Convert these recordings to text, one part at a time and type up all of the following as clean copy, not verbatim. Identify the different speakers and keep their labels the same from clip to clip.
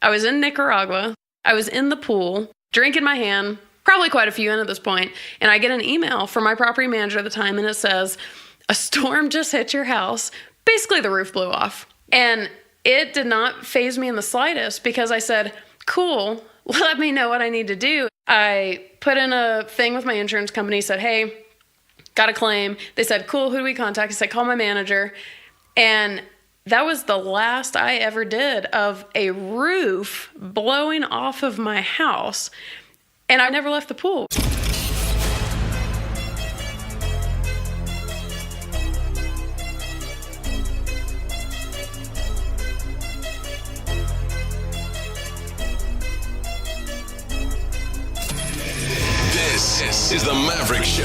Speaker 1: I was in Nicaragua. I was in the pool, drink in my hand, probably quite a few in at this point, and I get an email from my property manager at the time, and it says, a storm just hit your house. Basically, the roof blew off. And it did not faze me in the slightest because I said, cool, let me know what I need to do. I put in a thing with my insurance company, said, hey, got a claim. They said, cool, who do we contact? I said, call my manager. And that was the last I ever did of a roof blowing off of my house. And I never left the pool.
Speaker 2: This is the Maverick Show,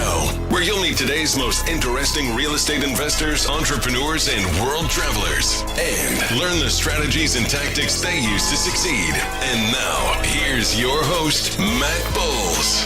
Speaker 2: where you'll meet today's most interesting real estate investors, entrepreneurs, and world travelers, and learn the strategies and tactics they use to succeed. And now, here's your host, Matt Bowles.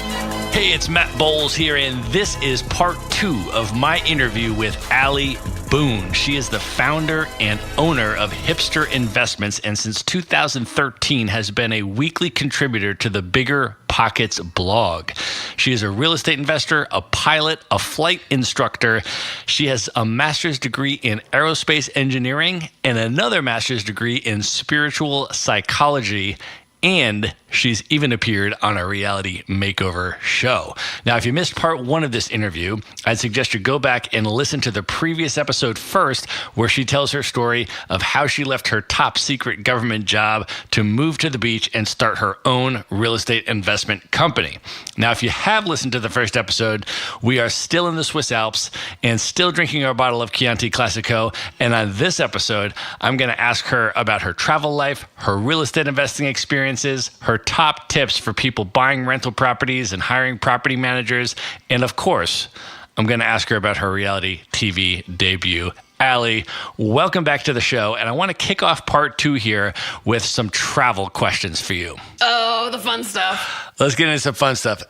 Speaker 3: Hey, it's Matt Bowles here, and this is part 2 of my interview with Ali Boone. She is the founder and owner of Hipster Investments, and since 2013 has been a weekly contributor to the Bigger Pockets blog. She is a real estate investor, a pilot, a flight instructor. She has a master's degree in aerospace engineering and another master's degree in spiritual psychology. And she's even appeared on a reality makeover show. Now, if you missed part 1 of this interview, I'd suggest you go back and listen to the previous episode first, where she tells her story of how she left her top secret government job to move to the beach and start her own real estate investment company. Now, if you have listened to the first episode, we are still in the Swiss Alps and still drinking our bottle of Chianti Classico. And on this episode, I'm going to ask her about her travel life, her real estate investing experiences, her top tips for people buying rental properties and hiring property managers. And of course, I'm going to ask her about her reality TV debut. Ali, welcome back to the show. And I want to kick off part 2 here with some travel questions for you.
Speaker 1: Oh, the fun stuff.
Speaker 3: Let's get into some fun stuff.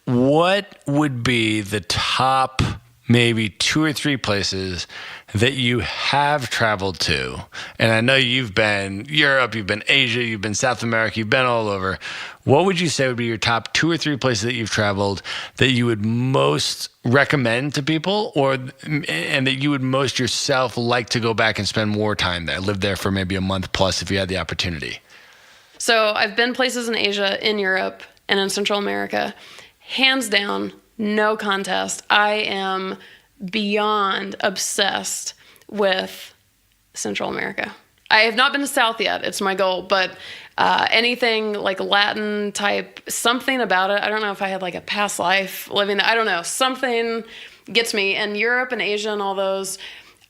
Speaker 3: What would be the top maybe 2 or 3 places that you have traveled to? And I know you've been Europe, you've been Asia, you've been South America, you've been all over. What would you say would be your top 2 or 3 places that you've traveled that you would most recommend to people, and that you would most yourself like to go back and spend more time there, live there for maybe a month plus if you had the opportunity?
Speaker 1: So I've been places in Asia, in Europe, and in Central America. Hands down, no contest. I am beyond obsessed with Central America. I have not been to South yet. It's my goal, but anything like Latin type, something about it. I don't know if I had like a past life living there. I don't know. Something gets me. And Europe and Asia and all those,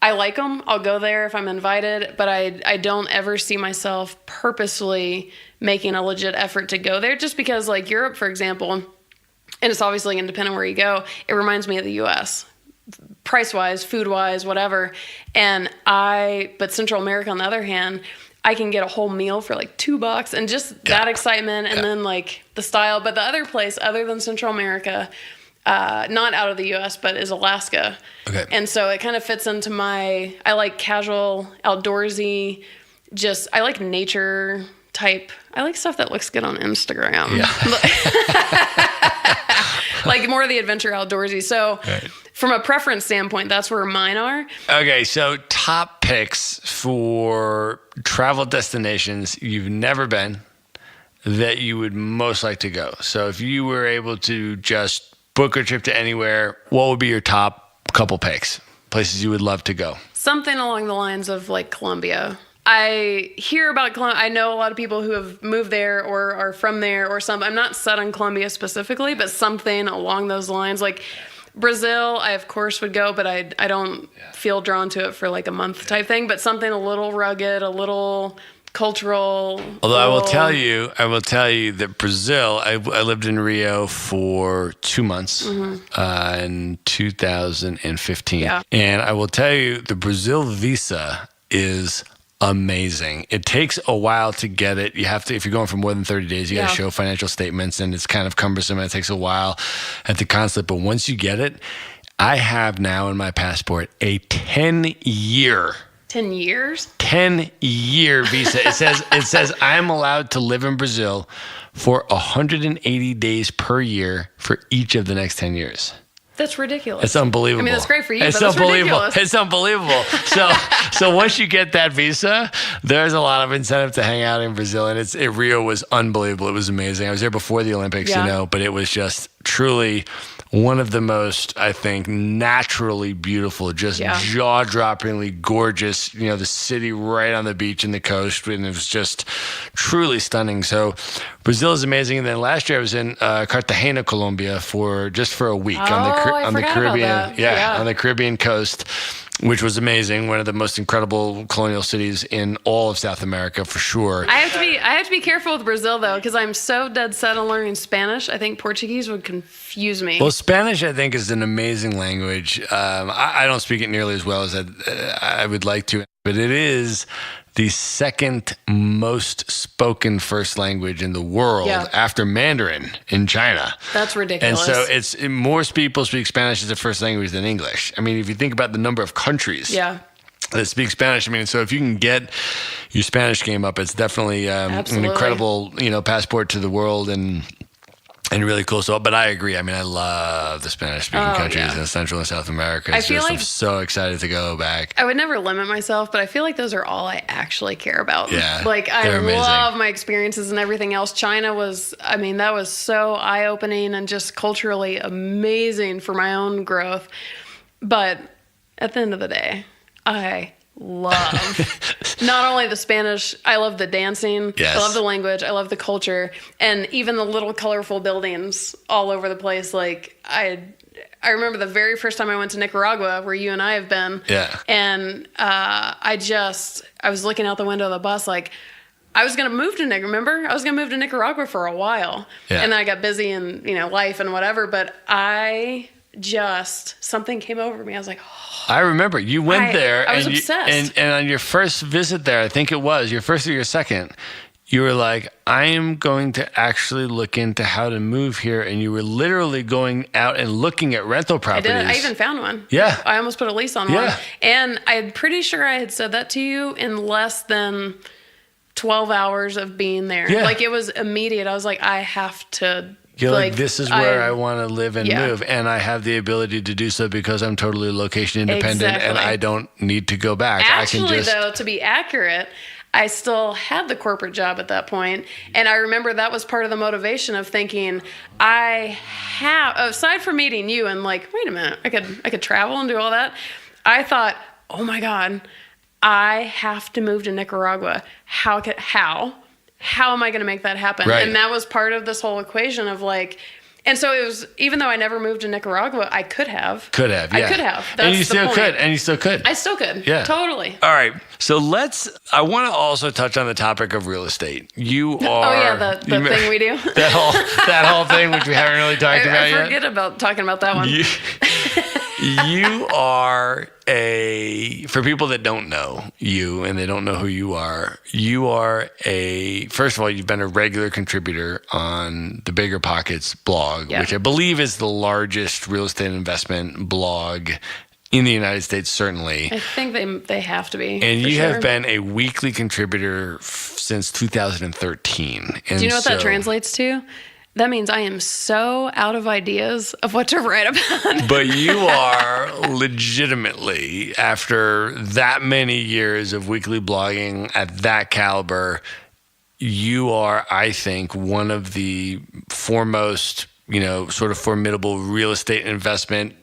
Speaker 1: I like them. I'll go there if I'm invited, but I don't ever see myself purposely making a legit effort to go there, just because like Europe, for example, and it's obviously independent where you go, it reminds me of the U.S., price-wise, food-wise, whatever. But Central America, on the other hand, I can get a whole meal for like $2 and just that excitement and then like the style. But the other place other than Central America, not out of the U.S., but is Alaska. Okay. And so it kind of fits into I like casual, outdoorsy, I like nature type. I like stuff that looks good on Instagram. Yeah. Like more of the adventure outdoorsy. So from a preference standpoint, that's where mine are.
Speaker 3: Okay, so top picks for travel destinations you've never been that you would most like to go. So if you were able to just book a trip to anywhere, what would be your top couple picks? Places you would love to go?
Speaker 1: Something along the lines of like Colombia. I hear about Colombia. I know a lot of people who have moved there or are from there or something. I'm not set on Colombia specifically, but something along those lines. Like Brazil, I of course would go, but I don't feel drawn to it for like a month type thing. But something a little rugged, a little cultural.
Speaker 3: Although I will tell you that Brazil, I lived in Rio for 2 months in 2015. Yeah. And I will tell you the Brazil visa is amazing. It takes a while to get it. You have to, if you're going for more than 30 days, you got to show financial statements, and it's kind of cumbersome and it takes a while at the consulate. But once you get it, I have now in my passport a 10-year
Speaker 1: 10 years?
Speaker 3: 10-year visa. It says I'm allowed to live in Brazil for 180 days per year for each of the next 10 years.
Speaker 1: That's ridiculous.
Speaker 3: It's unbelievable.
Speaker 1: I mean, that's great for you,
Speaker 3: it's
Speaker 1: but that's
Speaker 3: unbelievable.
Speaker 1: ridiculous.
Speaker 3: It's unbelievable. So once you get that visa, there's a lot of incentive to hang out in Brazil. And Rio was unbelievable. It was amazing. I was there before the Olympics, but it was just truly one of the most, I think, naturally beautiful, just jaw-droppingly gorgeous, the city right on the beach and the coast. And it was just truly stunning. So Brazil is amazing. And then last year I was in Cartagena, Colombia for a week on the Caribbean. On the Caribbean coast, which was amazing. One of the most incredible colonial cities in all of South America, for sure.
Speaker 1: I have to be careful with Brazil, though, because I'm so dead set on learning Spanish. I think Portuguese would confuse me.
Speaker 3: Well, Spanish, I think, is an amazing language. I don't speak it nearly as well as I would like to, but it is the second most spoken first language in the world after Mandarin in China.
Speaker 1: That's ridiculous.
Speaker 3: And so more people speak Spanish as a first language than English. I mean, if you think about the number of countries that speak Spanish, I mean, so if you can get your Spanish game up, it's definitely an incredible, passport to the world and really cool. So, but I agree. I mean, I love the Spanish-speaking countries in Central and South America. I'm so excited to go back.
Speaker 1: I would never limit myself, but I feel like those are all I actually care about.
Speaker 3: Yeah,
Speaker 1: I love my experiences and everything else. China was, that was so eye-opening and just culturally amazing for my own growth. But at the end of the day, I love not only the Spanish, I love the dancing, I love the language, I love the culture, and even the little colorful buildings all over the place. Like I remember the very first time I went to Nicaragua, where you and I have been, and I was looking out the window of the bus like, I was going to move to Nicaragua for a while, and then I got busy in life and whatever, but something came over me. I was like,
Speaker 3: I remember you went there.
Speaker 1: I was obsessed.
Speaker 3: And on your first visit there, I think it was your first or your second, you were like, I am going to actually look into how to move here. And you were literally going out and looking at rental properties.
Speaker 1: I did. I even found one.
Speaker 3: Yeah.
Speaker 1: I almost put a lease on one. And I'm pretty sure I had said that to you in less than 12 hours of being there.
Speaker 3: Yeah.
Speaker 1: Like it was immediate. I was like, I have to.
Speaker 3: You're like, this is where I want to live and move. And I have the ability to do so because I'm totally location independent and I don't need to go back.
Speaker 1: Actually, though, to be accurate, I still had the corporate job at that point. And I remember that was part of the motivation of thinking, aside from meeting you and like, wait a minute, I could travel and do all that. I thought, oh my God, I have to move to Nicaragua. How am I going to make that happen?
Speaker 3: Right.
Speaker 1: And that was part of this whole equation of like, and so it was, even though I never moved to Nicaragua, I could have.
Speaker 3: Yeah.
Speaker 1: I could have. That's
Speaker 3: and you still
Speaker 1: point.
Speaker 3: could. And you still could.
Speaker 1: I still could.
Speaker 3: Yeah.
Speaker 1: Totally.
Speaker 3: All right. So I want to also touch on the topic of real estate. You are.
Speaker 1: The thing we do.
Speaker 3: that whole thing, which we haven't really talked about yet.
Speaker 1: I forget about talking about that one.
Speaker 3: You are for people that don't know you and they don't know who you are first of all, you've been a regular contributor on the Bigger Pockets blog, which I believe is the largest real estate investment blog in the United States, certainly.
Speaker 1: I think they have to be.
Speaker 3: And you have been a weekly contributor since 2013. And
Speaker 1: do you know what that translates to? That means I am so out of ideas of what to write about.
Speaker 3: But you are legitimately, after that many years of weekly blogging at that caliber, you are, I think, one of the foremost, sort of formidable real estate investment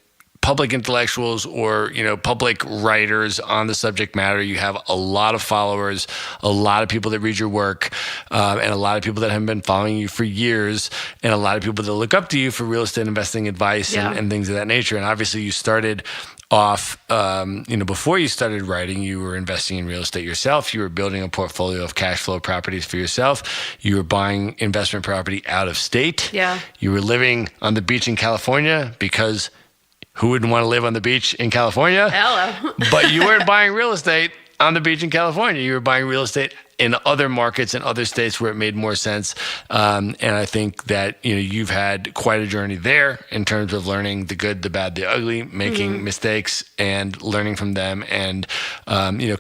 Speaker 3: public intellectuals or, public writers on the subject matter. You have a lot of followers, a lot of people that read your work, and a lot of people that have been following you for years, and a lot of people that look up to you for real estate investing advice and things of that nature. And obviously you started off, before you started writing, you were investing in real estate yourself. You were building a portfolio of cash flow properties for yourself. You were buying investment property out of state.
Speaker 1: Yeah.
Speaker 3: You were living on the beach in California because who wouldn't want to live on the beach in California?
Speaker 1: Hello.
Speaker 3: But you weren't buying real estate on the beach in California. You were buying real estate in other markets and other states where it made more sense. And I think that, you've had quite a journey there in terms of learning the good, the bad, the ugly, making mistakes and learning from them, and,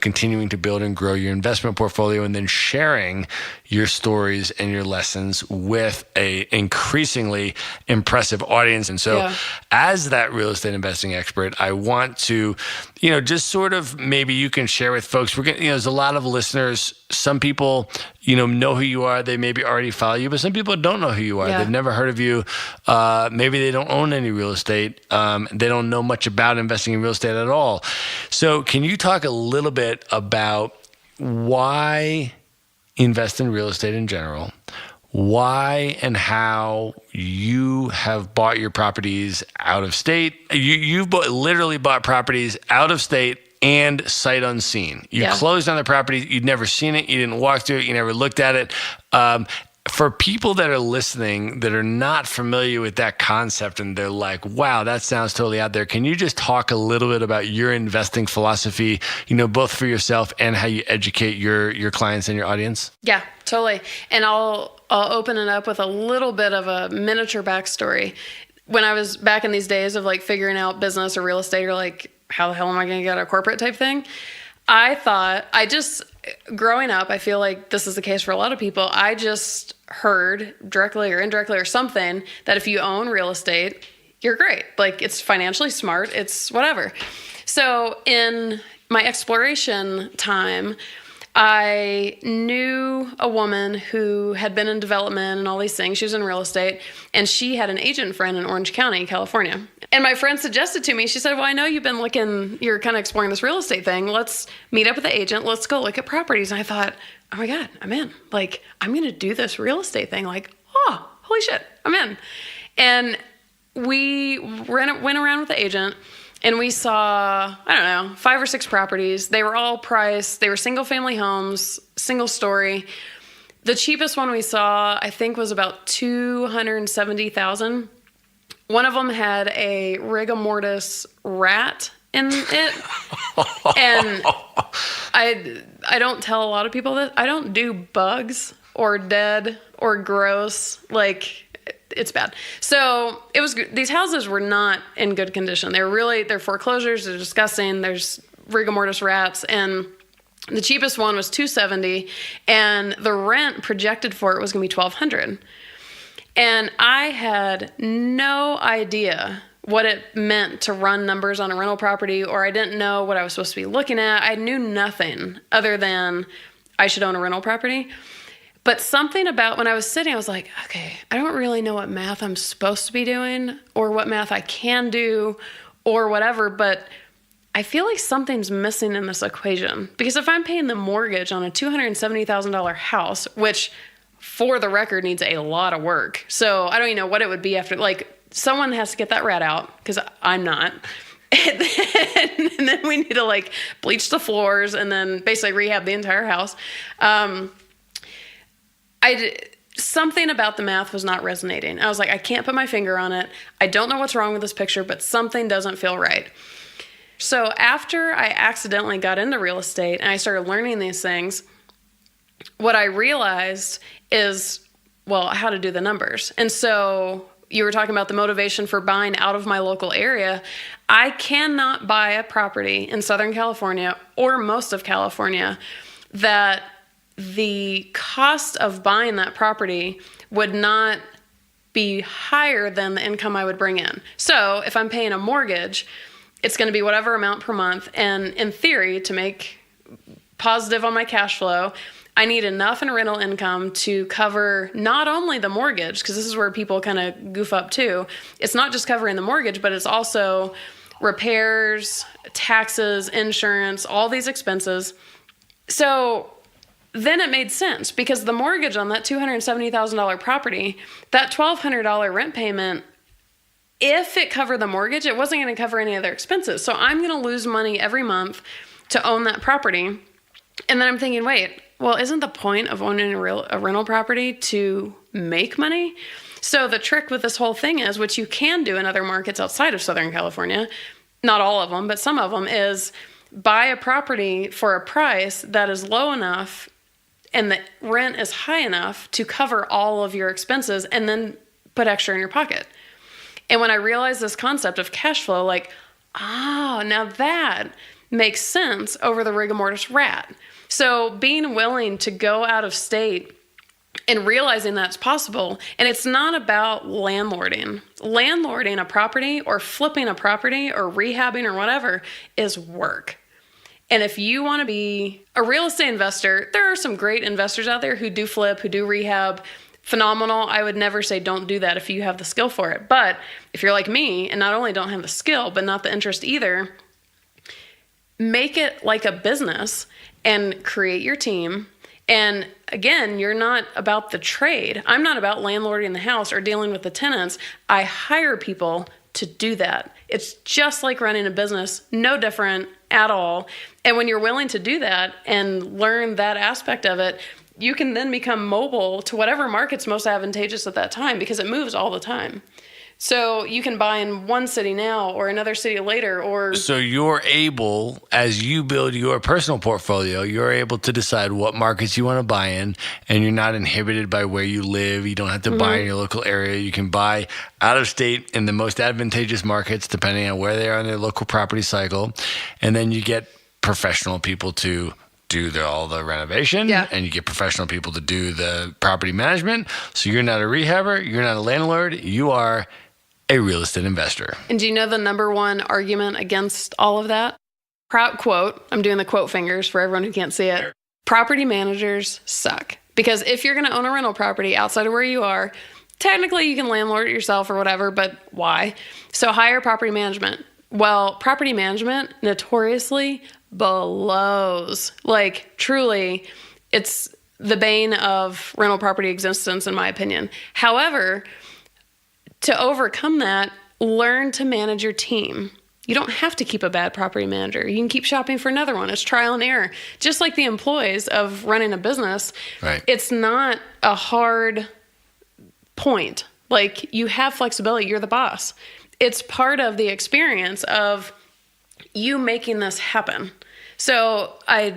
Speaker 3: continuing to build and grow your investment portfolio, and then sharing your stories and your lessons with a increasingly impressive audience. And so as that real estate investing expert, I want to, just sort of, maybe you can share with folks, there's a lot of listeners. Some people, know who you are. They maybe already follow you, but some people don't know who you are. They've never heard of you. Maybe they don't own any real estate. They don't know much about investing in real estate at all. So can you talk a little bit about why invest in real estate in general, why and how you have bought your properties out of state? You've literally bought properties out of state and sight unseen. You closed on the property. You'd never seen it. You didn't walk through it. You never looked at it. For people that are listening that are not familiar with that concept and they're like, wow, that sounds totally out there. Can you just talk a little bit about your investing philosophy, both for yourself and how you educate your clients and your audience? Yeah, totally. And I'll open it up with a little bit of a miniature backstory. When I was back in these days of like figuring out business or real estate, or like, how the hell am I going to get a corporate type thing? Growing up, I feel like this is the case for a lot of people. I just heard directly or indirectly or something that if you own real estate, you're great. Like, it's financially smart. It's whatever. So in my exploration time, I knew a woman who had been in development and all these things. She was in real estate, and she had an agent friend in Orange County, California. And my friend suggested to me, she said, well, I know you're kind of exploring this real estate thing. Let's meet up with the agent. Let's go look at properties. And I thought, oh my God, I'm in. Like, I'm going to do this real estate thing. Like, oh, holy shit, I'm in. And we went around with the agent. And we saw, 5 or 6 properties. They were all priced. They were single family homes, single story. The cheapest one we saw, I think, was about $270,000. One of them had a rigor mortis rat in it. And I don't tell a lot of people that. I don't do bugs or dead or gross. Like, it's bad. So it was. These houses were not in good condition. They're foreclosures. They're disgusting. There's rigor mortis rats, and the cheapest one was $270, and the rent projected for it was going to be $1,200. And I had no idea what it meant to run numbers on a rental property, or I didn't know what I was supposed to be looking at. I knew nothing other than I should own a rental property. But something about when I was sitting, I was like, okay, I don't really know what math I'm supposed to be doing or what math I can do or whatever, but I feel like something's missing in this equation. Because if I'm paying the mortgage on a $270,000 house, which for the record needs a lot of work. So I don't even know what it would be after, like, someone has to get that rat out because I'm not. And then we need to like bleach the floors and then basically rehab the entire house. Something about the math was not resonating. I was like, I can't put my finger on it. I don't know what's wrong with this picture, but something doesn't feel right. So after I accidentally got into real estate and I started learning these things, what I realized is, well, how to do the numbers. And so you were talking about the motivation for buying out of my local area. I cannot buy a property in Southern California or most of California that the cost of buying that property would not be higher than the income I would bring in. So if I'm paying a mortgage, it's going to be whatever amount per month. And in theory, to make positive on my cash flow, I need enough in rental income to cover not only the mortgage, because this is where people kind of goof up too. It's not just covering the mortgage, but it's also repairs, taxes, insurance, all these expenses. So then it made sense because the mortgage on that $270,000 property, that $1,200 rent payment, if it covered the mortgage, it wasn't going to cover any other expenses. So I'm going to lose money every month to own that property. And then I'm thinking, wait, well, isn't the point of owning a rental property to make money? So the trick with this whole thing is, which you can do in other markets outside of Southern California, not all of them, but some of them, is buy a property for a price that is low enough
Speaker 1: and the rent is high enough to cover all of your expenses and then put extra in your pocket. And when I realized this concept of cash flow, like, now that makes sense over the rigor mortis rat. So being willing to go out of state and realizing that's possible, and it's not about landlording. Landlording a property or flipping a property or rehabbing or whatever is work. And if you want to be a real estate investor, there are some great investors out there who do flip, who do rehab. Phenomenal. I would never say don't do that if you have the skill for it. But if you're like me and not only don't have the skill, but not the interest either, make it like a business and create your team. And again, you're not about the trade. I'm not about landlording the house or dealing with the tenants. I hire people to do that. It's just like running a business, no different at all. And when you're willing to do that and learn that aspect of it, you can then become mobile to whatever market's most advantageous at that time, because it moves all the time. So you can buy in one city now or another city later, or...
Speaker 3: So you're able, as you build your personal portfolio, you're able to decide what markets you want to buy in, and you're not inhibited by where you live. You don't have to buy in your local area. You can buy out of state in the most advantageous markets, depending on where they are in their local property cycle. And then you get professional people to do all the renovation, and you get professional people to do the property management. So you're not a rehabber, you're not a landlord, you are a real estate investor.
Speaker 1: And do you know the number one argument against all of that? Quote, I'm doing the quote fingers for everyone who can't see it. Property managers suck. Because if you're going to own a rental property outside of where you are, technically you can landlord it yourself or whatever, but why? So hire property management. Well, property management notoriously blows. Like, truly, it's the bane of rental property existence, in my opinion. However, to overcome that, learn to manage your team. You don't have to keep a bad property manager. You can keep shopping for another one. It's trial and error. Just like the employees of running a business,
Speaker 3: right.
Speaker 1: It's not a hard point. Like, you have flexibility. You're the boss. It's part of the experience of you making this happen. So I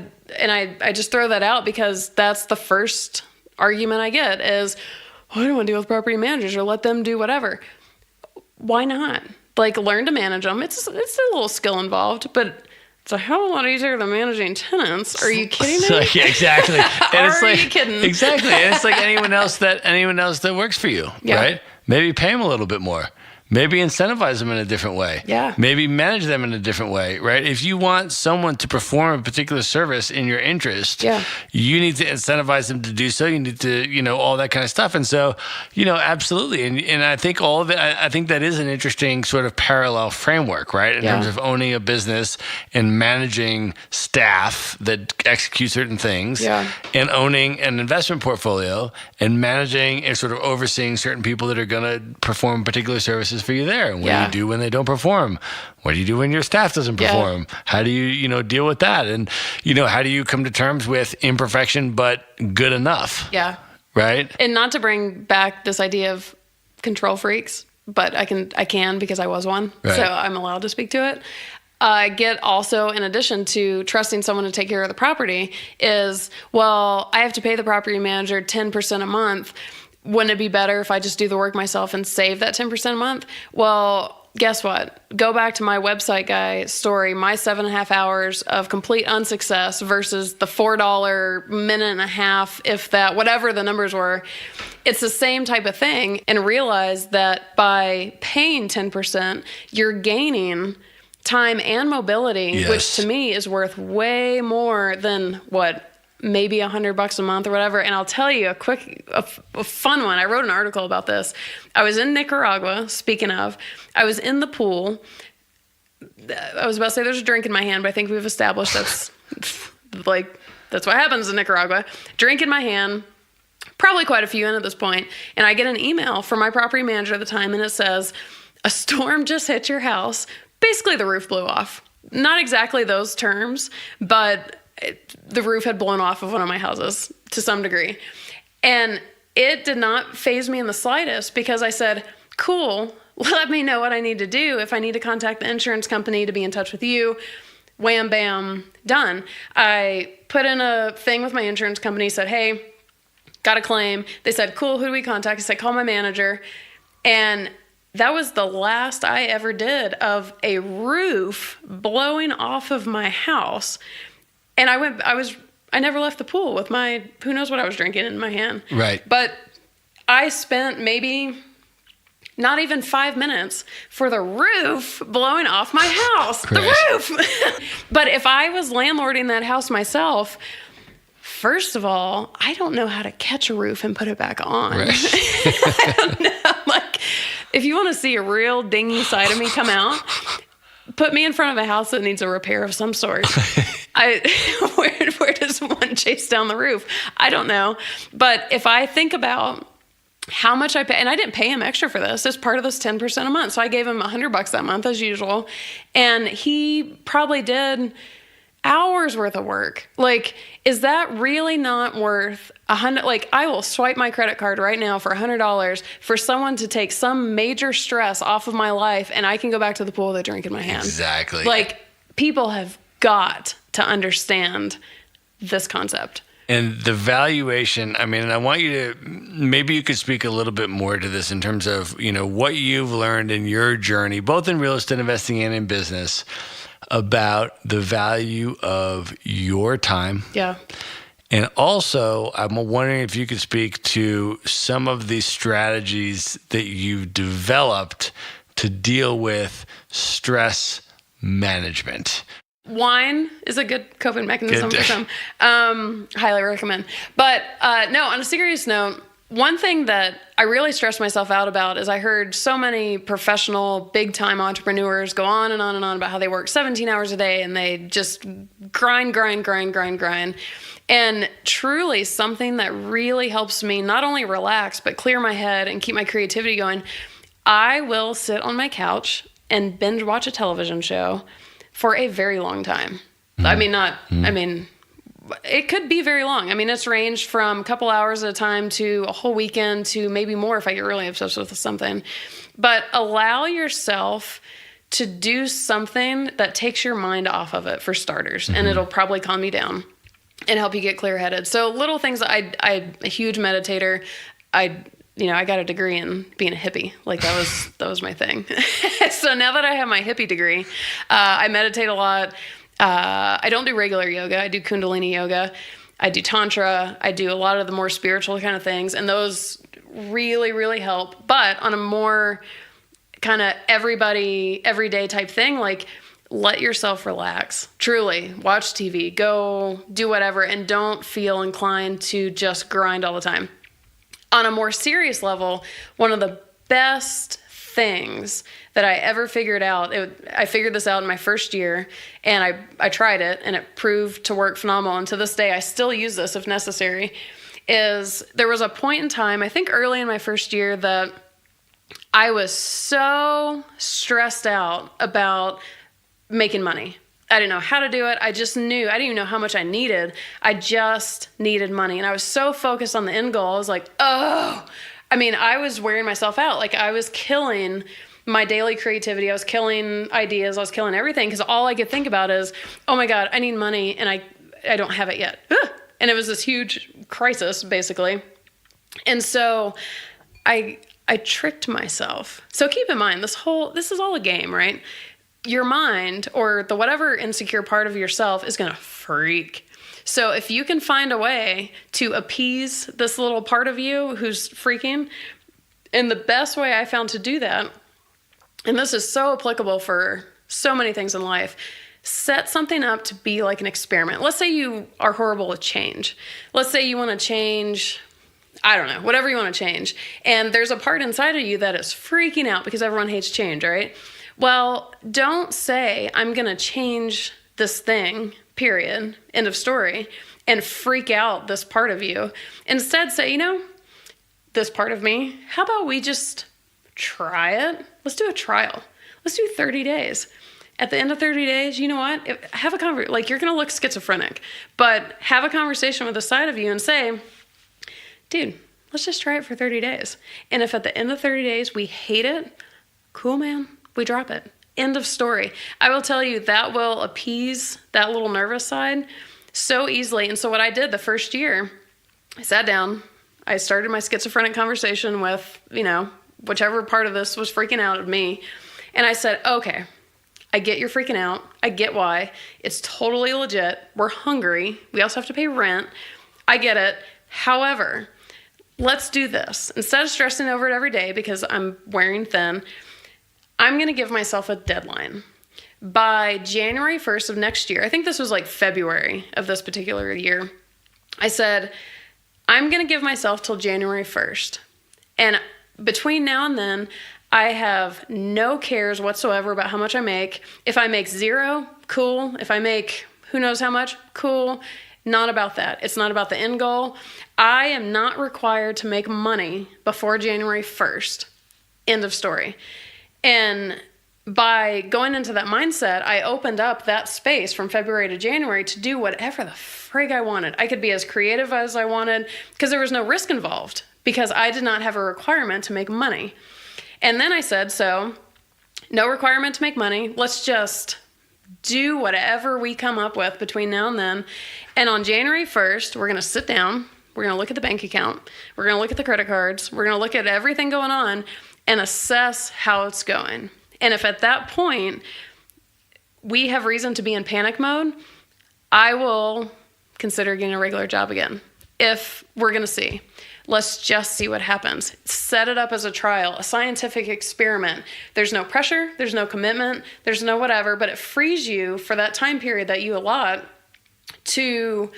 Speaker 1: just throw that out because that's the first argument I get is, I don't want to deal with property managers or let them do whatever. Why not? Like, learn to manage them. It's a little skill involved, but it's a hell of a lot easier than managing tenants. Are you kidding me?
Speaker 3: Yeah, exactly. And
Speaker 1: Are you kidding?
Speaker 3: Exactly. And it's like anyone else that works for you, right? Maybe pay them a little bit more. Maybe incentivize them in a different way.
Speaker 1: Yeah.
Speaker 3: Maybe manage them in a different way, right? If you want someone to perform a particular service in your interest, you need to incentivize them to do so. You need to, all that kind of stuff. And so, absolutely. And I think all of it, I think that is an interesting sort of parallel framework, right? In terms of owning a business and managing staff that execute certain things and owning an investment portfolio and managing and sort of overseeing certain people that are going to perform particular services for you there. And what do you do when they don't perform? What do you do when your staff doesn't perform? How do you, deal with that? And, how do you come to terms with imperfection, but good enough?
Speaker 1: Yeah.
Speaker 3: Right.
Speaker 1: And not to bring back this idea of control freaks, but I can because I was one.
Speaker 3: Right.
Speaker 1: So I'm allowed to speak to it. I get also, in addition to trusting someone to take care of the property, is, well, I have to pay the property manager 10% a month. Wouldn't it be better if I just do the work myself and save that 10% a month? Well, guess what? Go back to my website guy story, my 7.5 hours of complete unsuccess versus the $4 minute and a half, if that, whatever the numbers were. It's the same type of thing. And realize that by paying 10%, you're gaining time and mobility, which to me is worth way more than maybe $100 a month or whatever. And I'll tell you a fun one. I wrote an article about this. I was in Nicaragua, speaking of, I was in the pool. I was about to say there's a drink in my hand, but I think we've established that's what happens in Nicaragua. Drink in my hand, probably quite a few in at this point. And I get an email from my property manager at the time, and it says, a storm just hit your house. Basically, the roof blew off. Not exactly those terms, but the roof had blown off of one of my houses to some degree. And it did not faze me in the slightest because I said, cool, let me know what I need to do. If I need to contact the insurance company to be in touch with you, wham, bam, done. I put in a thing with my insurance company, said, hey, got a claim. They said, cool, who do we contact? I said, call my manager. And that was the last I ever did of a roof blowing off of my house. And I never left the pool with my, who knows what I was drinking in my hand.
Speaker 3: Right.
Speaker 1: But I spent maybe not even 5 minutes for the roof blowing off my house.
Speaker 3: Correct.
Speaker 1: The roof. But if I was landlording that house myself, first of all, I don't know how to catch a roof and put it back on.
Speaker 3: Right.
Speaker 1: I don't know. Like, if you want to see a real dingy side of me come out, put me in front of a house that needs a repair of some sort. Where does one chase down the roof? I don't know. But if I think about how much I pay, and I didn't pay him extra for this. It's part of this 10% a month. So I gave him $100 that month as usual. And he probably did hours worth of work. Like, is that really not worth $100? Like, I will swipe my credit card right now for $100 for someone to take some major stress off of my life, and I can go back to the pool with a drink in my hand.
Speaker 3: Exactly.
Speaker 1: Like, people have got to understand this concept.
Speaker 3: And the valuation, I mean, and I want you to, maybe you could speak a little bit more to this in terms of, what you've learned in your journey, both in real estate investing and in business, about the value of your time.
Speaker 1: Yeah.
Speaker 3: And also, I'm wondering if you could speak to some of these strategies that you've developed to deal with stress management.
Speaker 1: Wine is a good coping mechanism for some. Highly recommend. But no, on a serious note, one thing that I really stressed myself out about is I heard so many professional, big-time entrepreneurs go on and on and on about how they work 17 hours a day and they just grind. And truly something that really helps me not only relax, but clear my head and keep my creativity going, I will sit on my couch and binge watch a television show for a very long time. I mean, it could be very long. I mean, it's ranged from a couple hours at a time to a whole weekend to maybe more if I get really obsessed with something. But allow yourself to do something that takes your mind off of it, for starters, and it'll probably calm you down and help you get clear-headed. So little things. I'm a huge meditator. I got a degree in being a hippie. Like, that was my thing. So now that I have my hippie degree, I meditate a lot. I don't do regular yoga. I do Kundalini yoga. I do Tantra. I do a lot of the more spiritual kind of things. And those really, really help. But on a more kind of everyday type thing, like, let yourself relax. Truly. Watch TV. Go do whatever. And don't feel inclined to just grind all the time. On a more serious level, one of the best things that I ever figured out, I figured this out in my first year, and I tried it, and it proved to work phenomenal. And to this day, I still use this if necessary, is there was a point in time, I think early in my first year, that I was so stressed out about making money. I didn't know how to do it. I just knew. I didn't even know how much I needed. I just needed money. And I was so focused on the end goal. I was like, oh. I mean, I was wearing myself out. Like, I was killing my daily creativity. I was killing ideas. I was killing everything because all I could think about is, oh my God, I need money and I don't have it yet. And it was this huge crisis, basically. And so I tricked myself. So keep in mind, this is all a game, right? Your mind, or the whatever insecure part of yourself, is going to freak. So if you can find a way to appease this little part of you who's freaking, and the best way I found to do that, and this is so applicable for so many things in life, set something up to be like an experiment. Let's say you are horrible with change. Let's say you want to change, I don't know, whatever you want to change. And there's a part inside of you that is freaking out because everyone hates change, right? Well, don't say, I'm going to change this thing, period, end of story, and freak out this part of you. Instead, say, this part of me, how about we just try it? Let's do a trial. Let's do 30 days. At the end of 30 days, you know what? Have a conversation. Like, you're going to look schizophrenic, but have a conversation with the side of you and say, dude, let's just try it for 30 days. And if at the end of 30 days we hate it, cool, man. We drop it. End of story. I will tell you that will appease that little nervous side so easily. And so what I did the first year, I sat down, I started my schizophrenic conversation with, whichever part of this was freaking out of me. And I said, okay, I get you're freaking out. I get why. It's totally legit. We're hungry. We also have to pay rent. I get it. However, let's do this. Instead of stressing over it every day because I'm wearing thin, I'm going to give myself a deadline. By January 1st of next year, I think this was like February of this particular year, I said, I'm going to give myself till January 1st. And between now and then, I have no cares whatsoever about how much I make. If I make zero, cool. If I make who knows how much, cool. Not about that. It's not about the end goal. I am not required to make money before January 1st. End of story. And by going into that mindset, I opened up that space from February to January to do whatever the frig I wanted. I could be as creative as I wanted because there was no risk involved because I did not have a requirement to make money. And then I said, so no requirement to make money. Let's just do whatever we come up with between now and then. And on January 1st, we're going to sit down. We're going to look at the bank account. We're going to look at the credit cards. We're going to look at everything going on and assess how it's going. And if at that point we have reason to be in panic mode, I will consider getting a regular job again. If we're going to see, let's just see what happens. Set it up as a trial, a scientific experiment. There's no pressure, there's no commitment, there's no whatever, but it frees you for that time period that you allot to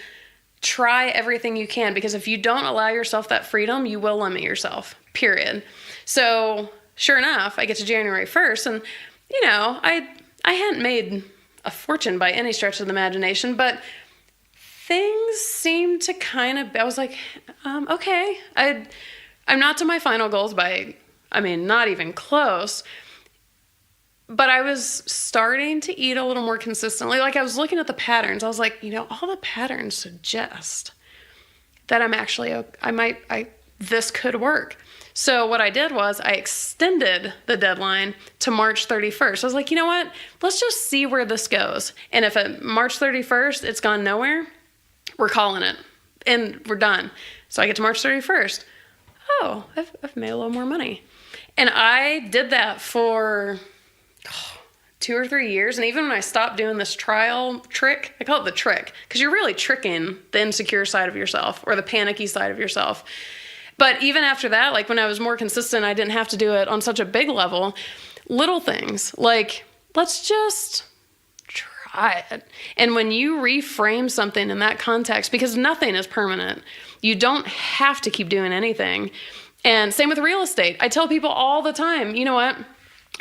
Speaker 1: try everything you can, because if you don't allow yourself that freedom, you will limit yourself, period. So sure enough, I get to January 1st and, I hadn't made a fortune by any stretch of the imagination, but things seemed to I was like, okay, I'm not to my final goals not even close, but I was starting to eat a little more consistently. Like I was looking at the patterns. I was like, all the patterns suggest that I'm actually, this could work. So what I did was I extended the deadline to March 31st. I was like, you know what? Let's just see where this goes. And if at March 31st, it's gone nowhere, we're calling it and we're done. So I get to March 31st. Oh, I've made a little more money. And I did that for 2 or 3 years. And even when I stopped doing this trial trick, I call it the trick, because you're really tricking the insecure side of yourself or the panicky side of yourself. But even after that, like when I was more consistent, I didn't have to do it on such a big level. Little things like, let's just try it. And when you reframe something in that context, because nothing is permanent, you don't have to keep doing anything. And same with real estate. I tell people all the time, you know what?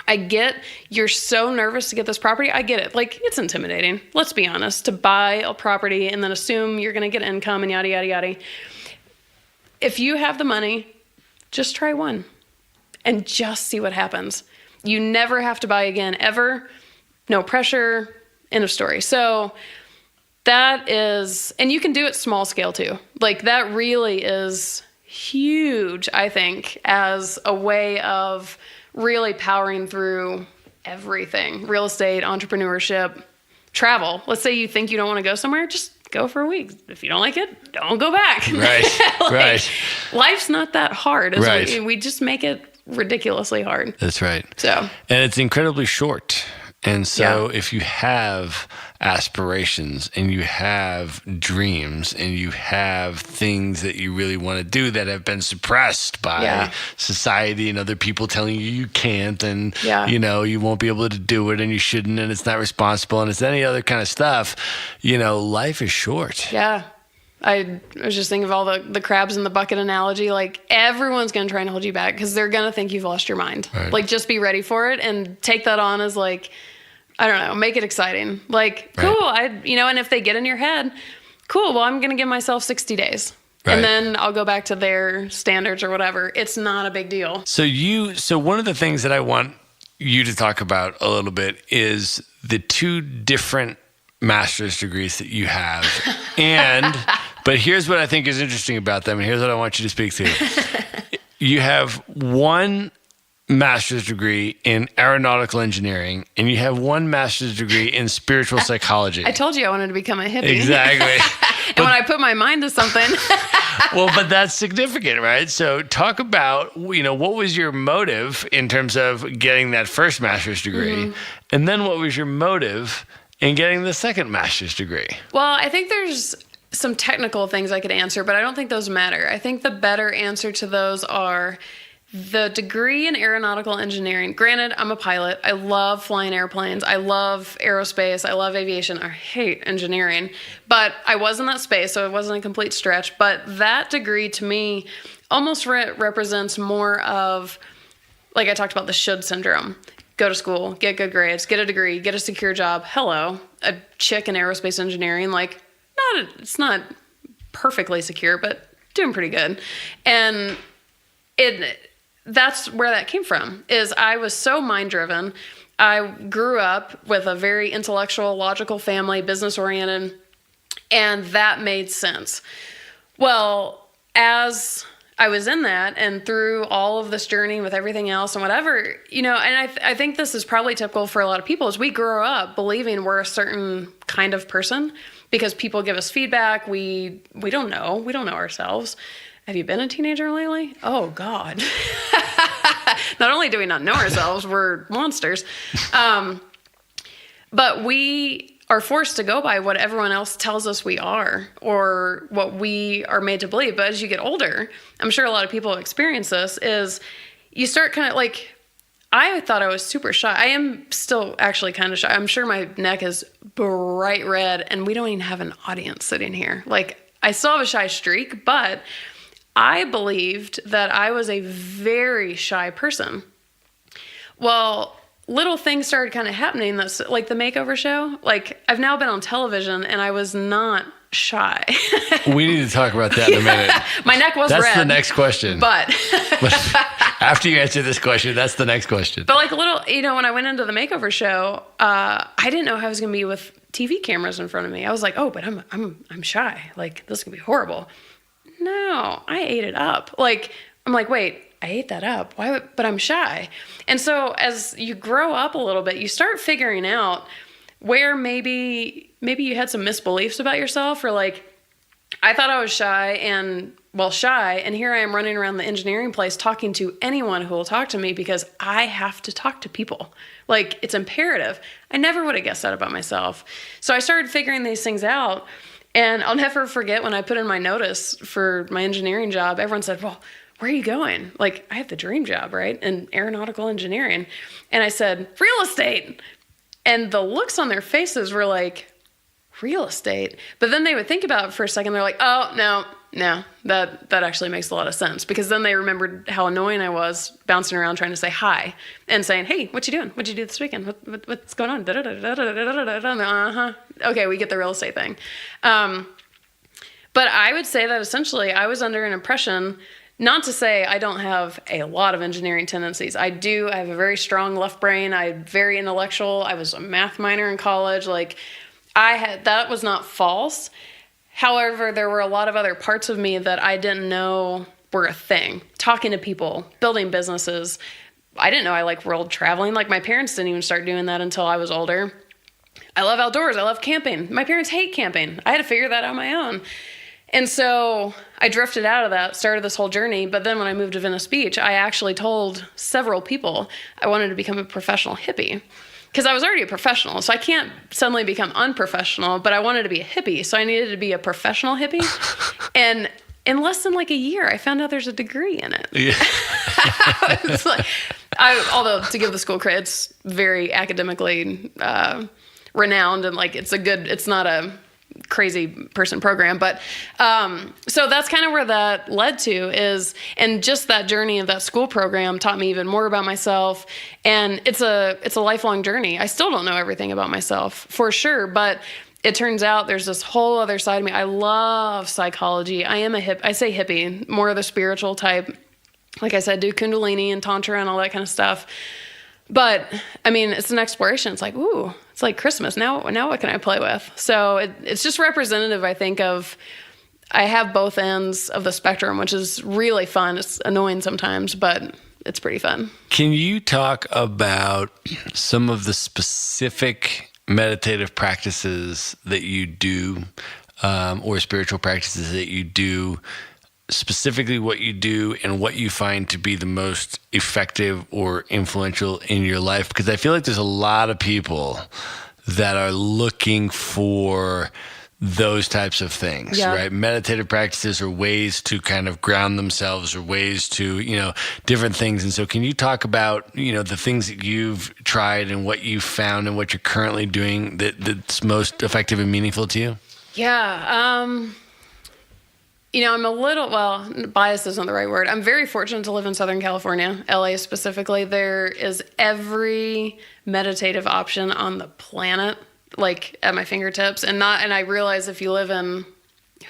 Speaker 1: I get you're so nervous to get this property. I get it. Like, it's intimidating. Let's be honest, to buy a property and then assume you're going to get income and yada, yada, yada. If you have the money, just try one and just see what happens. You never have to buy again, ever. No pressure. End of story. So that is, and you can do it small scale too. Like that really is huge, I think, as a way of really powering through everything. Real estate, entrepreneurship, travel. Let's say you think you don't want to go somewhere, just go for a week. If you don't like it, don't go back.
Speaker 3: Right, right.
Speaker 1: Life's not that hard.
Speaker 3: Right.
Speaker 1: We just make it ridiculously hard.
Speaker 3: That's right.
Speaker 1: So,
Speaker 3: and it's incredibly short. And so if you have aspirations and you have dreams and you have things that you really want to do that have been suppressed by society and other people telling you can't and, you won't be able to do it and you shouldn't and it's not responsible and it's any other kind of stuff, life is short.
Speaker 1: Yeah. I was just thinking of all the crabs in the bucket analogy. Like, everyone's going to try and hold you back because they're going to think you've lost your mind. Right. Like, just be ready for it and take that on as like, I don't know, make it exciting. Like, cool. And if they get in your head, cool. Well, I'm going to give myself 60 days. Right. And then I'll go back to their standards or whatever. It's not a big deal.
Speaker 3: So one of the things that I want you to talk about a little bit is the 2 different master's degrees that you have. But here's what I think is interesting about them, and here's what I want you to speak to. You have one master's degree in aeronautical engineering, and you have one master's degree in spiritual psychology.
Speaker 1: I told you I wanted to become a hippie.
Speaker 3: Exactly.
Speaker 1: And when I put my mind to something.
Speaker 3: Well, but that's significant, right? So talk about, what was your motive in terms of getting that first master's degree? And then what was your motive in getting the second master's degree?
Speaker 1: Well, I think there's some technical things I could answer, but I don't think those matter. I think the better answer to those are the degree in aeronautical engineering. Granted, I'm a pilot. I love flying airplanes. I love aerospace. I love aviation. I hate engineering. But I was in that space, so it wasn't a complete stretch. But that degree, to me, almost represents more of, like I talked about, the should syndrome. Go to school, get good grades, get a degree, get a secure job. Hello, a chick in aerospace engineering. It's not perfectly secure, but doing pretty good. And that's where that came from, is I was so mind-driven. I grew up with a very intellectual, logical family, business-oriented, and that made sense. Well, as I was in that and through all of this journey with everything else and whatever, and I think this is probably typical for a lot of people, is we grow up believing we're a certain kind of person because people give us feedback. We don't know. We don't know ourselves. Have you been a teenager lately? Oh, God. Not only do we not know ourselves, we're monsters. But we are forced to go by what everyone else tells us we are or what we are made to believe. But as you get older, I'm sure a lot of people experience this, is you start kind of I thought I was super shy. I am still actually kind of shy. I'm sure my neck is bright red and we don't even have an audience sitting here. I still have a shy streak, but I believed that I was a very shy person. Well, little things started kind of happening. That's like the makeover show. I've now been on television and I was not shy.
Speaker 3: We need to talk about that in a minute.
Speaker 1: My neck was red.
Speaker 3: That's the next question.
Speaker 1: But
Speaker 3: after you answer this question, that's the next question.
Speaker 1: But when I went into the makeover show, I didn't know how I was going to be with TV cameras in front of me. I was like, oh, but I'm shy. This is going to be horrible. No, I ate it up. I'm like, wait, I ate that up. Why? But I'm shy. And so as you grow up a little bit, you start figuring out where maybe you had some misbeliefs about yourself, or I thought I was shy, and here I am running around the engineering place talking to anyone who will talk to me because I have to talk to people. It's imperative. I never would have guessed that about myself. So I started figuring these things out. And I'll never forget when I put in my notice for my engineering job, everyone said, well, where are you going? I have the dream job, right? In aeronautical engineering. And I said, real estate. And the looks on their faces were real estate. But then they would think about it for a second. They're like, oh, no, that actually makes a lot of sense. Because then they remembered how annoying I was bouncing around trying to say hi and saying, hey, what you doing? What'd you do this weekend? What's going on? Uh-huh. Okay, we get the real estate thing. But I would say that essentially I was under an impression, not to say I don't have a lot of engineering tendencies. I do. I have a very strong left brain. I'm very intellectual. I was a math minor in college. That was not false. However, there were a lot of other parts of me that I didn't know were a thing. Talking to people, building businesses. I didn't know I liked world traveling. My parents didn't even start doing that until I was older. I love outdoors. I love camping. My parents hate camping. I had to figure that out on my own. And so I drifted out of that, started this whole journey. But then when I moved to Venice Beach, I actually told several people I wanted to become a professional hippie. Because I was already a professional, so I can't suddenly become unprofessional, but I wanted to be a hippie, so I needed to be a professional hippie. And in less than a year, I found out there's a degree in it. Yeah. Although to give the school credit, it's very academically renowned, and it's not a crazy person program, but so that's kind of where that led to and just that journey of that school program taught me even more about myself, and it's a lifelong journey. I still don't know everything about myself for sure, but it turns out there's this whole other side of me. I love psychology. I am I say hippie, more of the spiritual type. Like I said, do Kundalini and Tantra and all that kind of stuff. But I mean, it's an exploration. It's ooh, it's like Christmas. Now what can I play with? So it's just representative, I think, of I have both ends of the spectrum, which is really fun. It's annoying sometimes, but it's pretty fun.
Speaker 3: Can you talk about some of the specific meditative practices that you do, or spiritual practices that you do, specifically what you do and what you find to be the most effective or influential in your life? Because I feel like there's a lot of people that are looking for those types of things, right? Meditative practices or ways to kind of ground themselves or ways to, different things. And so can you talk about, the things that you've tried and what you've found and what you're currently doing that's most effective and meaningful to you?
Speaker 1: Yeah. I'm a little, biased isn't the right word. I'm very fortunate to live in Southern California, LA specifically. There is every meditative option on the planet, like at my fingertips. And I realize if you live in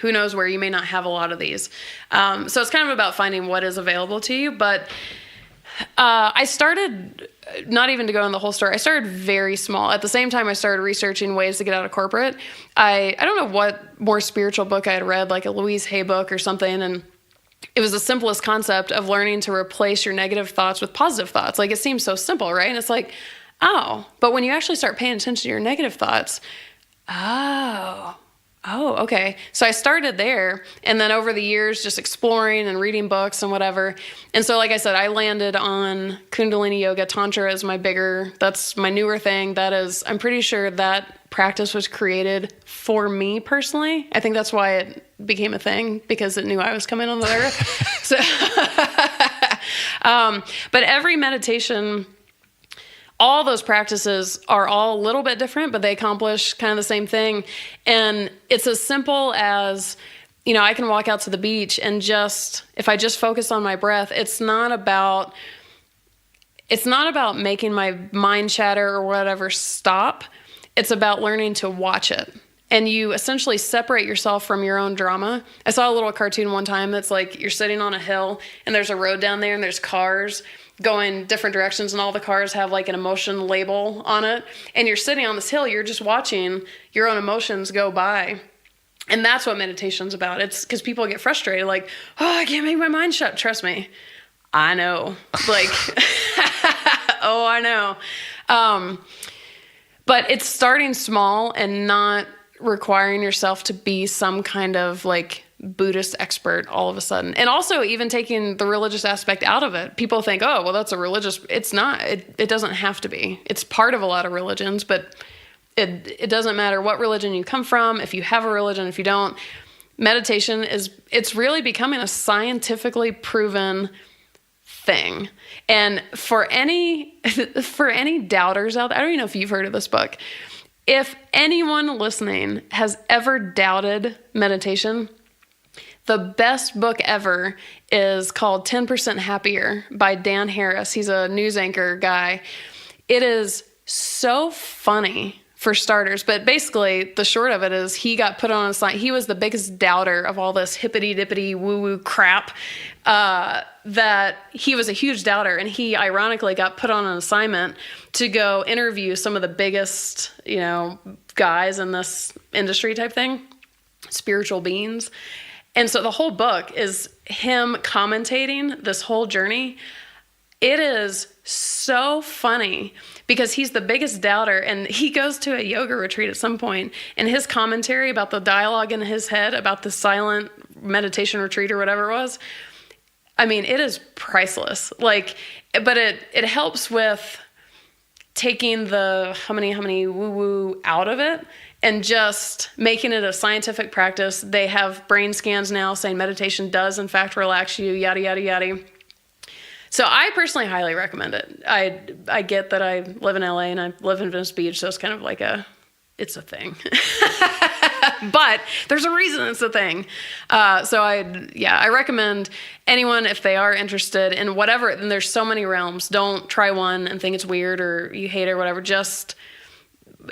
Speaker 1: who knows where, you may not have a lot of these. So it's kind of about finding what is available to you. But I started, not even to go in the whole story, I started very small. At the same time, I started researching ways to get out of corporate. I don't know what more spiritual book I had read, like a Louise Hay book or something, and it was the simplest concept of learning to replace your negative thoughts with positive thoughts. Like, it seems so simple, right? And it's like, oh, but when you actually start paying attention to your negative thoughts, oh, okay. So I started there, and then over the years, just exploring and reading books and whatever. And so, like I said, I landed on Kundalini yoga. Tantra is that's my newer thing. That is, I'm pretty sure that practice was created for me personally. I think that's why it became a thing, because it knew I was coming on the earth. So, but every meditation, all those practices are all a little bit different, but they accomplish kind of the same thing. And it's as simple as, I can walk out to the beach and if I just focus on my breath, it's not about making my mind chatter or whatever stop. It's about learning to watch it. And you essentially separate yourself from your own drama. I saw a little cartoon one time that's like, you're sitting on a hill and there's a road down there and there's cars going different directions, and all the cars have like an emotion label on it. And you're sitting on this hill, you're just watching your own emotions go by. And that's what meditation's about. It's because people get frustrated, like, oh, I can't make my mind shut. Trust me, I know. Like, oh, I know. But it's starting small and not requiring yourself to be some kind of like Buddhist expert all of a sudden. And also even taking the religious aspect out of it. People think, oh, well, that's a religious. It's not. It doesn't have to be. It's part of a lot of religions, but it doesn't matter what religion you come from, if you have a religion, if you don't. Meditation it's really becoming a scientifically proven thing. And for any doubters out there, I don't even know if you've heard of this book. If anyone listening has ever doubted meditation, the best book ever is called 10% Happier by Dan Harris. He's a news anchor guy. It is so funny, for starters, but basically the short of it is he got put on a site. He was the biggest doubter of all this hippity-dippity woo-woo crap, that he was a huge doubter, and he ironically got put on an assignment to go interview some of the biggest, guys in this industry type thing, spiritual beings. And so the whole book is him commentating this whole journey. It is so funny because he's the biggest doubter, and he goes to a yoga retreat at some point, and his commentary about the dialogue in his head about the silent meditation retreat or whatever it was, I mean, it is priceless. Like, but it helps with taking the hummy woo-woo out of it and just making it a scientific practice. They have brain scans now saying meditation does, in fact, relax you, yada, yada, yada. So I personally highly recommend it. I get that I live in LA and I live in Venice Beach, so it's kind of like it's a thing. But there's a reason it's a thing. So I recommend anyone, if they are interested in whatever, and there's so many realms, don't try one and think it's weird or you hate it or whatever. Just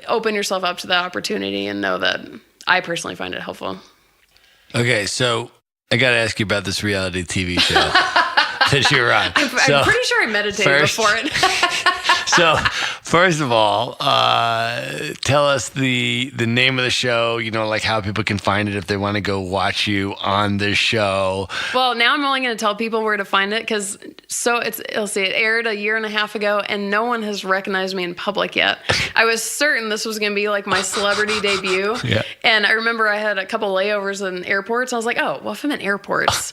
Speaker 1: open yourself up to that opportunity and know that I personally find it helpful.
Speaker 3: Okay, so I got to ask you about this reality TV show that you're on.
Speaker 1: I'm pretty sure I meditated before it.
Speaker 3: So First of all, tell us the name of the show, like how people can find it if they want to go watch you on the show.
Speaker 1: Well, now I'm only going to tell people where to find it because it aired a year and a half ago and no one has recognized me in public yet. I was certain this was going to be like my celebrity debut.
Speaker 3: Yeah.
Speaker 1: And I remember I had a couple layovers in airports. I was like, oh, well, if I'm in airports,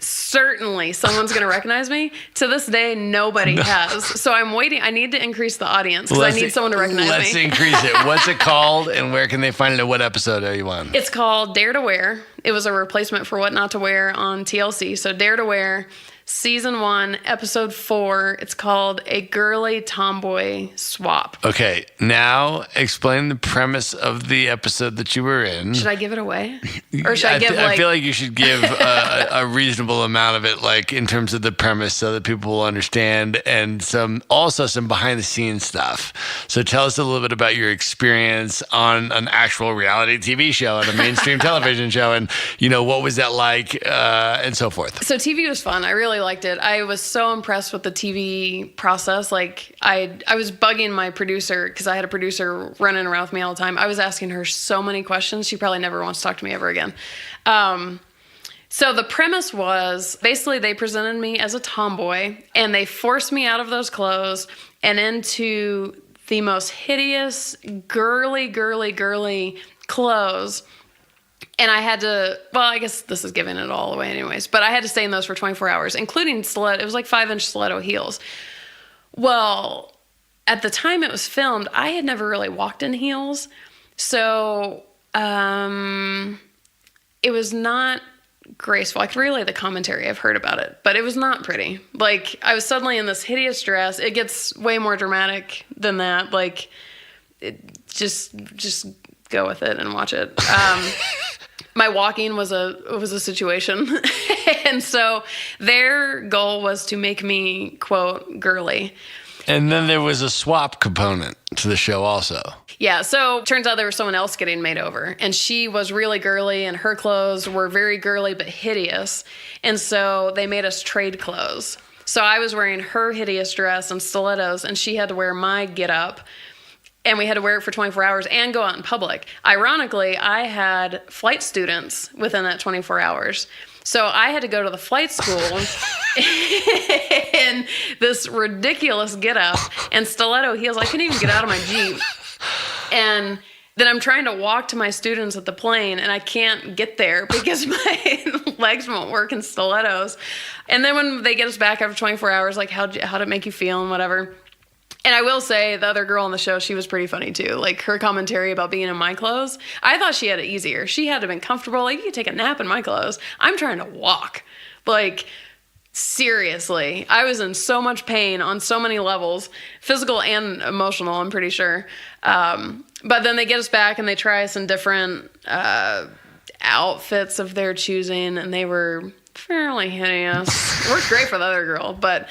Speaker 1: certainly someone's going to recognize me. To this day, nobody has. So I'm waiting. I need to increase the audience because I need someone to recognize me.
Speaker 3: Let's increase it. What's it called and where can they find it? What episode are you on?
Speaker 1: It's called Dare to Wear. It was a replacement for What Not to Wear on TLC. So Dare to Wear, Season 1, Episode 4. It's called A Girly Tomboy Swap.
Speaker 3: Okay, now explain the premise of the episode that you were in.
Speaker 1: Should I give it away? Or should
Speaker 3: I feel like you should give a reasonable amount of it, like in terms of the premise so that people will understand, and some behind the scenes stuff. So tell us a little bit about your experience on an actual reality TV show and a mainstream television show, and what was that like, and so forth.
Speaker 1: So TV was fun. I really liked it. I was so impressed with the TV process. Like I was bugging my producer because I had a producer running around with me all the time. I was asking her so many questions. She probably never wants to talk to me ever again. So the premise was basically they presented me as a tomboy and they forced me out of those clothes and into the most hideous, girly clothes. And I had to, I guess this is giving it all away anyways, but I had to stay in those for 24 hours, including stiletto. It was like 5-inch stiletto heels. Well, at the time it was filmed, I had never really walked in heels. So it was not graceful. I could relay the commentary. I've heard about it, but it was not pretty. Like I was suddenly in this hideous dress. It gets way more dramatic than that. Like just go with it and watch it. My walking was a situation. And so their goal was to make me, quote, girly.
Speaker 3: And then there was a swap component to the show also.
Speaker 1: Yeah, so turns out there was someone else getting made over. And she was really girly, and her clothes were very girly but hideous. And so they made us trade clothes. So I was wearing her hideous dress and stilettos, and she had to wear my get-up. And we had to wear it for 24 hours and go out in public. Ironically, I had flight students within that 24 hours. So I had to go to the flight school in this ridiculous getup and stiletto heels. I couldn't even get out of my Jeep. And then I'm trying to walk to my students at the plane, and I can't get there because my legs won't work in stilettos. And then when they get us back after 24 hours, like, how'd it make you feel and whatever. And I will say, the other girl on the show, she was pretty funny too. Like her commentary about being in my clothes, I thought she had it easier. She had to have been comfortable. Like, you could take a nap in my clothes. I'm trying to walk. Like, seriously. I was in so much pain on so many levels, physical and emotional, I'm pretty sure. But then they get us back and they try us in different outfits of their choosing, and they were fairly hideous. Worked great for the other girl, but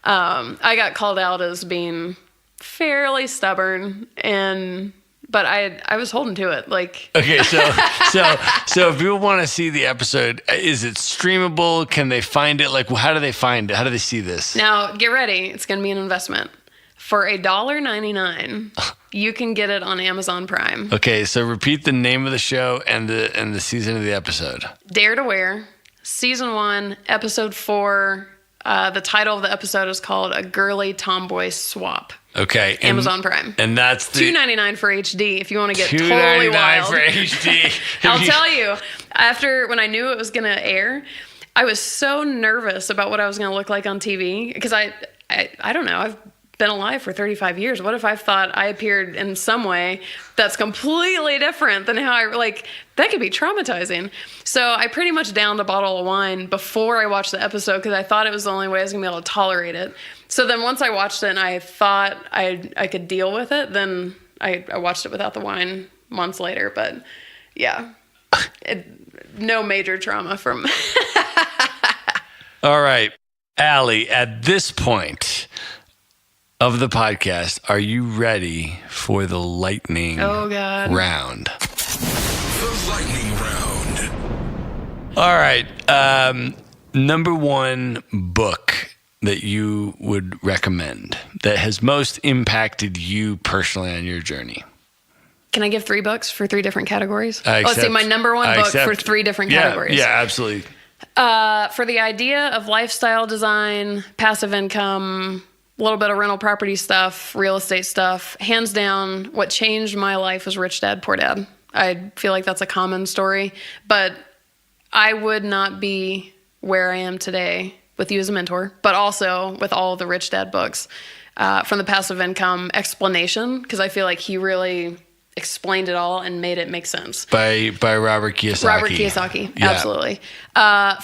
Speaker 1: I got called out as being fairly stubborn, but I was holding to it. Like,
Speaker 3: okay, so if people want to see the episode, is it streamable? Can they find it? Like, how do they find it? How do they see this?
Speaker 1: Now, get ready. It's going to be an investment. For $1.99, you can get it on Amazon Prime.
Speaker 3: Okay, so repeat the name of the show and the season of the episode.
Speaker 1: Dare to Wear, Season 1, Episode 4. The title of the episode is called A Girly Tomboy Swap.
Speaker 3: Okay.
Speaker 1: Amazon Prime.
Speaker 3: And that's the
Speaker 1: $2.99 for HD if you want to get totally wild.
Speaker 3: $2.99 for HD.
Speaker 1: I'll tell you, when I knew it was going to air, I was so nervous about what I was going to look like on TV because I don't know, I've been alive for 35 years. What if I thought I appeared in some way that's completely different than how that could be traumatizing. So I pretty much downed a bottle of wine before I watched the episode because I thought it was the only way I was going to be able to tolerate it. So then once I watched it and I thought I could deal with it, then I watched it without the wine months later. But yeah, no major trauma from...
Speaker 3: All right, Ali, at this point of the podcast, are you ready for the lightning round?
Speaker 2: The lightning round.
Speaker 3: All right. Number one book that you would recommend that has most impacted you personally on your journey?
Speaker 1: Can I give 3 books for 3 different categories?
Speaker 3: Let's
Speaker 1: see, my number 1 book for 3 different categories.
Speaker 3: Yeah, absolutely.
Speaker 1: For the idea of lifestyle design, passive income, a little bit of rental property stuff, real estate stuff, hands down, what changed my life was Rich Dad, Poor Dad. I feel like that's a common story, but I would not be where I am today with you as a mentor, but also with all of the Rich Dad books, from the passive income explanation, because I feel like he really explained it all and made it make sense.
Speaker 3: By Robert Kiyosaki.
Speaker 1: Robert Kiyosaki,
Speaker 3: yeah.
Speaker 1: Absolutely.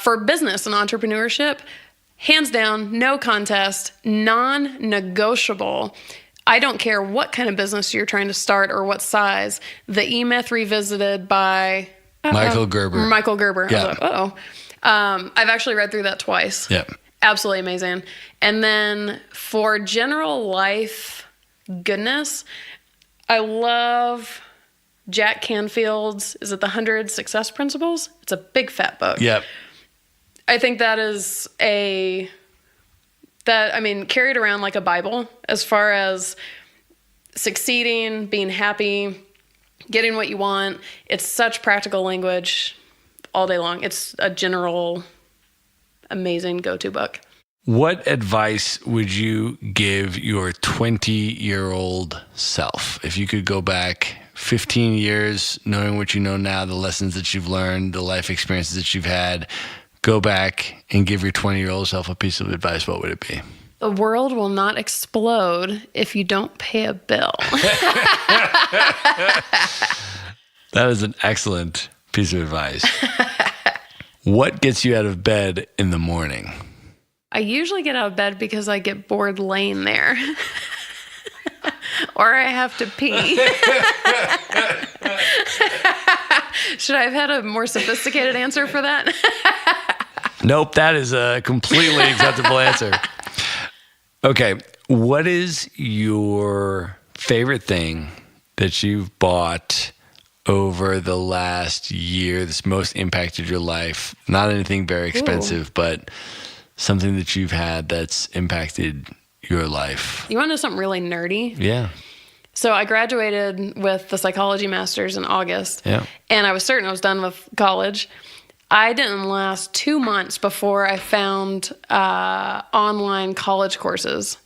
Speaker 1: For business and entrepreneurship, hands down, no contest, non-negotiable. I don't care what kind of business you're trying to start or what size. The E-Myth Revisited by
Speaker 3: Michael Gerber.
Speaker 1: Michael Gerber.
Speaker 3: Yeah.
Speaker 1: I was like, I've actually read through that twice.
Speaker 3: Yeah.
Speaker 1: Absolutely amazing. And then for general life goodness, I love Jack Canfield's, is it the 100 Success Principles? It's a big fat book.
Speaker 3: Yep.
Speaker 1: I think that is carried around like a Bible as far as succeeding, being happy, getting what you want. It's such practical language all day long. It's a general, amazing go-to book.
Speaker 3: What advice would you give your 20-year-old self? If you could go back 15 years, knowing what you know now, the lessons that you've learned, the life experiences that you've had, go back and give your 20-year-old self a piece of advice, what would it be?
Speaker 1: The world will not explode if you don't pay a bill.
Speaker 3: That is an excellent piece of advice. What gets you out of bed in the morning?
Speaker 1: I usually get out of bed because I get bored laying there. Or I have to pee. Should I have had a more sophisticated answer for that?
Speaker 3: Nope, that is a completely acceptable answer. Okay, what is your favorite thing that you've bought over the last year that's most impacted your life? Not anything very expensive, but something that you've had that's impacted your life.
Speaker 1: You want to know something really nerdy?
Speaker 3: Yeah.
Speaker 1: So I graduated with the psychology master's in August.
Speaker 3: Yeah.
Speaker 1: And I was certain I was done with college. I didn't last 2 months before I found online college courses.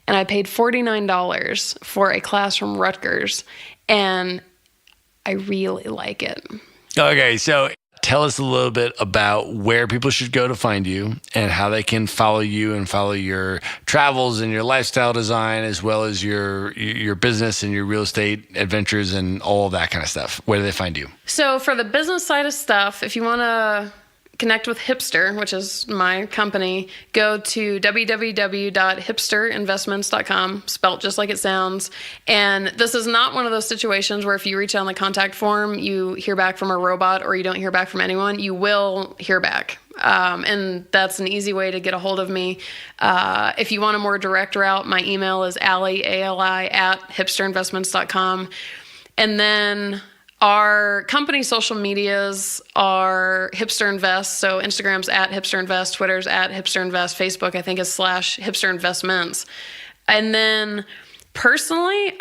Speaker 1: And I paid $49 for a class from Rutgers. And I really like it.
Speaker 3: Okay, so tell us a little bit about where people should go to find you and how they can follow you and follow your travels and your lifestyle design, as well as your business and your real estate adventures and all that kind of stuff. Where do they find you?
Speaker 1: So for the business side of stuff, if you want to connect with Hipster, which is my company, go to www.hipsterinvestments.com, spelt just like it sounds. And this is not one of those situations where if you reach out on the contact form, you hear back from a robot or you don't hear back from anyone. You will hear back. And that's an easy way to get a hold of me. If you want a more direct route, my email is Ali, A-L-I, @hipsterinvestments.com. And then our company social medias are Hipster Invest. So Instagram's @Hipster Invest, Twitter's @Hipster Invest, Facebook I think is /Hipster Investments. And then personally,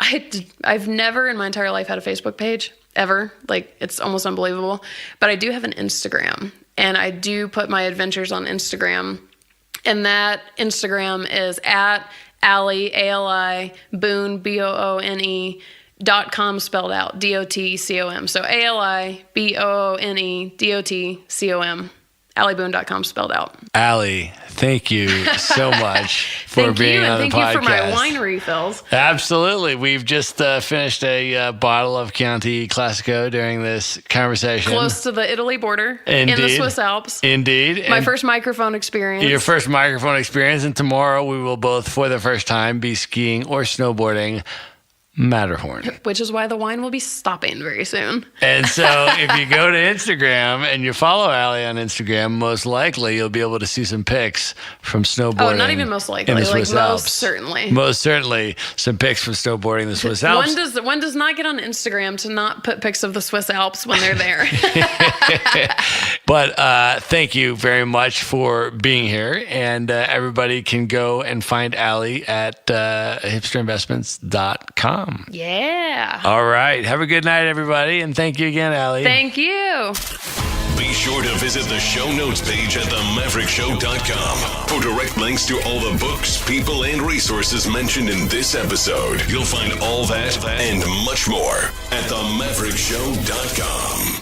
Speaker 1: I've never in my entire life had a Facebook page, ever. Like, it's almost unbelievable. But I do have an Instagram, and I do put my adventures on Instagram. And that Instagram is @Ali, A-L-I, Boone, B-O-O-N-E, .com spelled out, D-O-T-C-O-M. So ALIBOONE.DOTCOM. AliBoone.com spelled out.
Speaker 3: Ali, thank you so much for being on the podcast.
Speaker 1: Thank you for my wine refills.
Speaker 3: Absolutely. We've just finished a bottle of Chianti Classico during this conversation.
Speaker 1: Close to the Italy border.
Speaker 3: Indeed.
Speaker 1: In the Swiss Alps.
Speaker 3: Indeed.
Speaker 1: My first microphone experience.
Speaker 3: Your first microphone experience. And tomorrow we will both, for the first time, be skiing or snowboarding Matterhorn.
Speaker 1: Which is why the wine will be stopping very soon.
Speaker 3: And so if you go to Instagram and you follow Ali on Instagram, most likely you'll be able to see some pics from snowboarding.
Speaker 1: Oh, not even most likely.
Speaker 3: In the Swiss Alps.
Speaker 1: Most certainly.
Speaker 3: Most certainly some pics from snowboarding in the Swiss Alps.
Speaker 1: One does not get on Instagram to not put pics of the Swiss Alps when they're there.
Speaker 3: But thank you very much for being here. And everybody can go and find Ali at hipsterinvestments.com.
Speaker 1: Yeah.
Speaker 3: All right. Have a good night, everybody. And thank you again, Ali.
Speaker 1: Thank you.
Speaker 2: Be sure to visit the show notes page at themaverickshow.com for direct links to all the books, people, and resources mentioned in this episode. You'll find all that and much more at themaverickshow.com.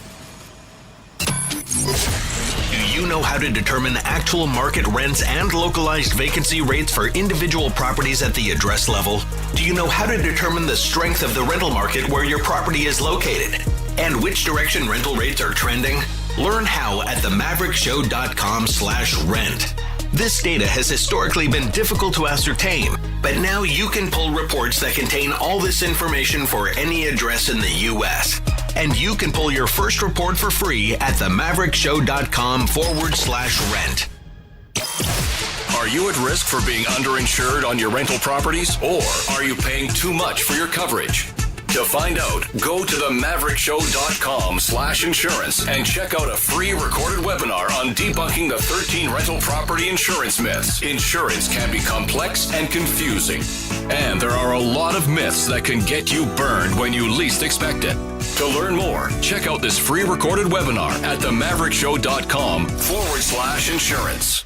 Speaker 4: Do you know how to determine actual market rents and localized vacancy rates for individual properties at the address level? Do you know how to determine the strength of the rental market where your property is located? And which direction rental rates are trending? Learn how at themaverickshow.com/rent. This data has historically been difficult to ascertain, but now you can pull reports that contain all this information for any address in the U.S. And you can pull your first report for free at themaverickshow.com/rent.
Speaker 2: Are you at risk for being underinsured on your rental properties, or are you paying too much for your coverage? To find out, go to themaverickshow.com/insurance and check out a free recorded webinar on debunking the 13 rental property insurance myths. Insurance can be complex and confusing, and there are a lot of myths that can get you burned when you least expect it. To learn more, check out this free recorded webinar at themaverickshow.com/insurance.